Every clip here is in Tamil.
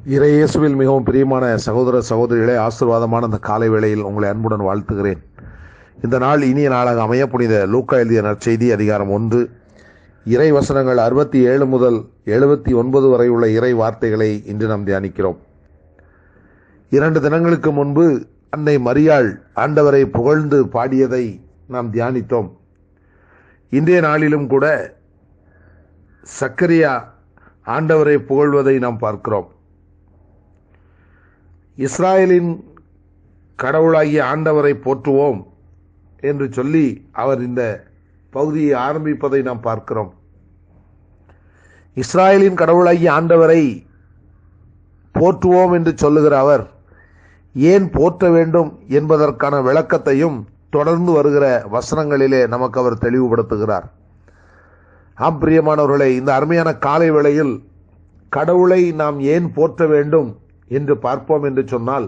இறையேசுவில் மிகவும் பிரியமான சகோதர சகோதரிகளே, ஆசீர்வாதமான இந்த காலை வேளையில் உங்களை அன்புடன் வாழ்த்துகிறேன். இந்த நாள் இனிய நாளாக அமைய புனித லூக்கா எழுதிய நற்செய்தி அதிகாரம் 1 இறை வசனங்கள் 67 முதல் 79 வரை உள்ள இறை வார்த்தைகளை இன்று நாம் தியானிக்கிறோம். 2 தினங்களுக்கு முன்பு அன்னை மரியாள் ஆண்டவரை புகழ்ந்து பாடியதை நாம் தியானித்தோம். இன்றைய நாளிலும் கூட சக்கரியா ஆண்டவரை புகழ்வதை நாம் பார்க்கிறோம். இஸ்ராயலின் கடவுளாகிய ஆண்டவரை போற்றுவோம் என்று சொல்லி அவர் இந்த பகுதியை ஆரம்பிப்பதை நாம் பார்க்கிறோம். இஸ்ராயலின் கடவுளாகிய ஆண்டவரை போற்றுவோம் என்று சொல்லுகிற அவர் ஏன் போற்ற வேண்டும் என்பதற்கான விளக்கத்தையும் தொடர்ந்து வருகிற வசனங்களிலே நமக்கு அவர் தெளிவுபடுத்துகிறார். ஆம் பிரியமானவர்களே, இந்த அருமையான காலை வேளையில் கடவுளை நாம் ஏன் போற்ற வேண்டும் என்று பார்ப்போம் என்று சொன்னால்,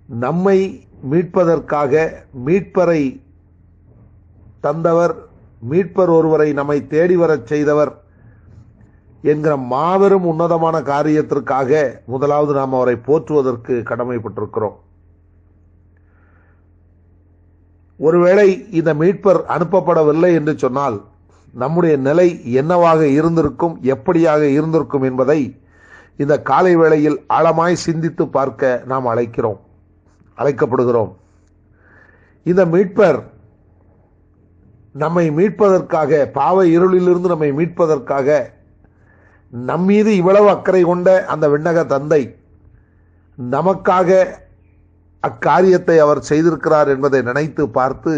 நம்மை மீட்பதற்காக மீட்பரை தந்தவர், மீட்பர் ஒருவரை நம்மை தேடி வரச் செய்தவர் என்கிற மாபெரும் உன்னதமான காரியத்திற்காக முதலாவது நாம் அவரை போற்றுவதற்கு கடமைப்பட்டிருக்கிறோம். ஒருவேளை இந்த மீட்பர் அனுப்பப்படவில்லை என்று சொன்னால் நம்முடைய நிலை என்னவாக இருந்திருக்கும், எப்படியாக இருந்திருக்கும் என்பதை இந்த காலை வேளையில் ஆழமாய் சிந்தித்து பார்க்க நாம் அழைக்கப்படுகிறோம். இந்த மீட்பர் நம்மை மீட்பதற்காக, பாவ இருளிலிருந்து நம்மை மீட்பதற்காக நம்மீது இவ்வளவு அக்கறை கொண்ட அந்த விண்ணக தந்தை நமக்காக அக்காரியத்தை அவர் செய்திருக்கிறார் என்பதை நினைத்து பார்த்து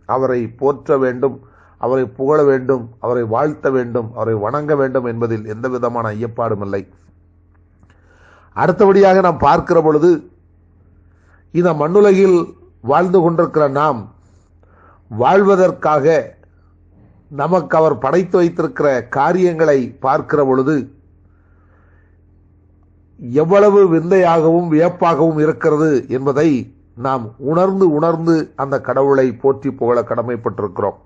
அவரை போற்ற வேண்டும், அவரை புகழ வேண்டும், அவரை வாழ்த்த வேண்டும், அவரை வணங்க வேண்டும் என்பதில் எந்த விதமான ஐயப்பாடும் இல்லை. அடுத்தபடியாக நாம் பார்க்கிற பொழுது, இந்த மண்ணுலகில் வாழ்ந்து கொண்டிருக்கிற நாம் வாழ்வதற்காக நமக்கு அவர் படைத்து வைத்திருக்கிற காரியங்களை பார்க்கிற பொழுது எவ்வளவு விந்தையாகவும் வியப்பாகவும் இருக்கிறது என்பதை நாம் உணர்ந்து அந்த கடவுளை போற்றி புகழ கடமைப்பட்டிருக்கிறோம்.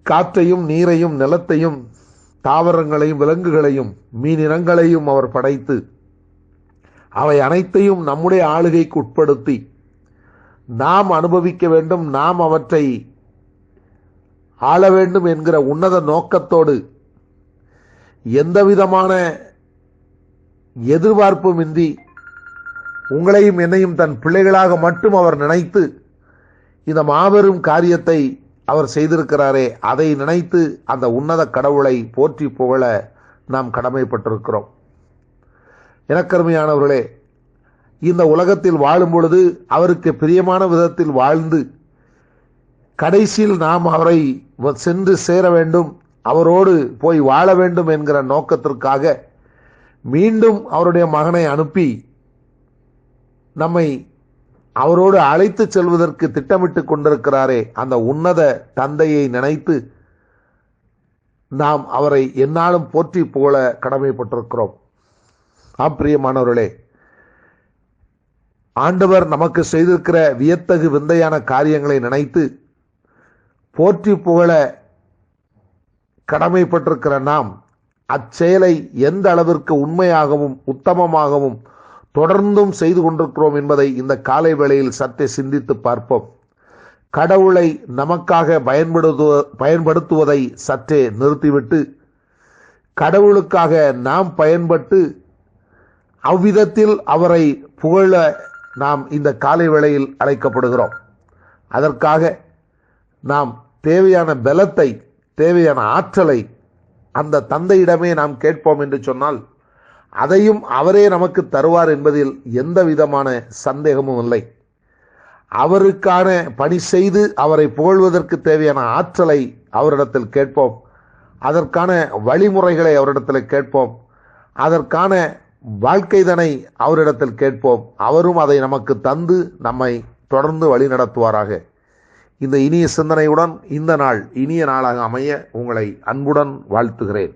காற்றையும் நீரையும் நிலத்தையும் தாவரங்களையும் விலங்குகளையும் மீனினங்களையும் அவர் படைத்து அவை அனைத்தையும் நம்முடைய ஆளுகைக்கு உட்படுத்தி நாம் அனுபவிக்க வேண்டும், நாம் அவற்றை ஆள வேண்டும் என்கிற உன்னத நோக்கத்தோடு எந்தவிதமான எதிர்பார்ப்புமின்றி உங்களையும் என்னையும் தன் பிள்ளைகளாக மட்டும் அவர் நினைத்து இந்த மாபெரும் காரியத்தை அவர் செய்திருக்கிறாரே, அதை நினைத்து அந்த உன்னத கடவுளை போற்றி புகழ நாம் கடமைப்பட்டிருக்கிறோம். எனக்கருமையானவர்களே, இந்த உலகத்தில் வாழும் பொழுது அவருக்கு பிரியமான விதத்தில் வாழ்ந்து கடைசியில் நாம் அவரை சென்று சேர வேண்டும், அவரோடு போய் வாழ வேண்டும் என்கிற நோக்கத்திற்காக மீண்டும் அவருடைய மகனை அனுப்பி நம்மை அவரோடு அழைத்து செல்வதற்கு திட்டமிட்டு கொண்டிருக்கிறாரே, அந்த உன்னத தந்தையை நினைத்து நாம் அவரை எந்நாளும் போற்றி புகழ கடமைப்பட்டிருக்கிறோம். பிரியமானவர்களே, ஆண்டவர் நமக்கு செய்திருக்கிற வியத்தகு விந்தையான காரியங்களை நினைத்து போற்றி புகழ கடமைப்பட்டிருக்கிற நாம் அச்செயலை எந்த அளவிற்கு உண்மையாகவும் உத்தமமாகவும் தொடர்ந்தும் செய்து கொண்டிருக்கிறோம் என்பதை இந்த காலை வேளையில் சற்றே சிந்தித்து பார்ப்போம். கடவுளை நமக்காக பயன்படுத்துவதை சற்றே நிறுத்திவிட்டு கடவுளுக்காக நாம் பயன்பட்டு அவ்விதத்தில் அவரை புகழ நாம் இந்த காலை வேளையில் அழைக்கப்படுகிறோம். அதற்காக நாம் தேவையான பலத்தை, தேவையான ஆற்றலை அந்த தந்தையிடமே நாம் கேட்போம் என்று சொன்னால் அதையும் அவரே நமக்கு தருவார் என்பதில் எந்த விதமான சந்தேகமும் இல்லை. அவருக்கான பணி செய்து அவரை புகழ்வதற்கு தேவையான ஆற்றலை அவரிடத்தில் கேட்போம், அதற்கான வழிமுறைகளை அவரிடத்தில் கேட்போம், அதற்கான வாழ்க்கைதனை அவரிடத்தில் கேட்போம். அவரும் அதை நமக்கு தந்து நம்மை தொடர்ந்து வழி நடத்துவாராக. இந்த இனிய சிந்தனையுடன் இந்த நாள் இனிய நாளாக அமைய உங்களை அன்புடன் வாழ்த்துகிறேன்.